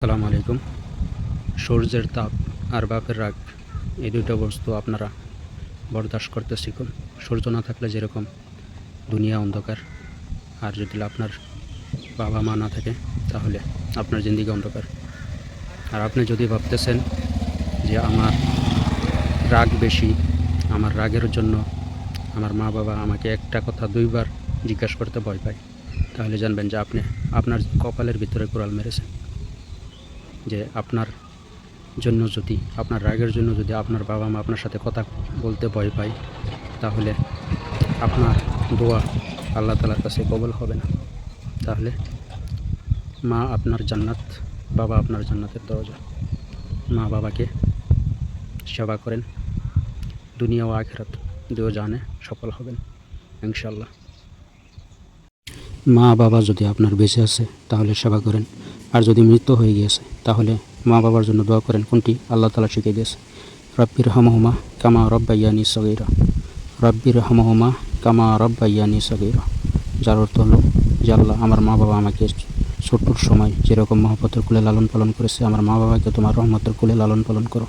আসসালামু আলাইকুম। সূর্যের তাপ আর বাপের রাগ, এই দুটো বস্তু আপনারা বরদাস্ত করতে শিখুন। সূর্য না থাকলে যেরকম দুনিয়া অন্ধকার, আর যদি আপনার বাবা মা না থাকে তাহলে আপনার জিন্দিগি অন্ধকার। আর আপনি যদি ভাবতেছেন যে আমার রাগ বেশি, আমার রাগের জন্য আমার মা বাবা আমাকে একটা কথা দুইবার জিজ্ঞাসা করতে ভয় পায়, তাহলে জানবেন যে আপনি আপনার কপালের ভিতরে কুড়াল মেরেছেন। যে আপনার জন্য যদি আপনার রাগের জন্য যদি আপনার বাবা মা আপনার সাথে কথা বলতে ভয় পায়, তাহলে আপনার দোয়া আল্লাহ তাআলার কাছে কবুল হবে না। তাহলে মা আপনার জান্নাত, বাবা আপনার জান্নাতের দরজা। মা বাবাকে সেবা করেন, দুনিয়া ও আখিরাত দুও জাহানে সফল হবেন ইনশাআল্লাহ। মা বাবা যদি আপনার বেঁচে আছে তাহলে সেবা করেন, আর যদি মৃত্যু হয়ে গিয়েছে তাহলে মা বাবার জন্য দোয়া করেন। কোনটি আল্লাহ তাআলা শিখিয়ে দিয়েছে, রব্বির হামহুমা কামা রব্বায়ানি সগীরা, রব্বির হামহুমা কামা রব্বায়ানি সগীরা। যার অর্থ হলো যে আল্লাহ, আমার মা বাবা আমাকে ছোট্টর সময় যেরকম মহব্বতের কোলে লালন পালন করেছে, আমার মা বাবাকে তোমার রহমতের কোলে লালন পালন করো।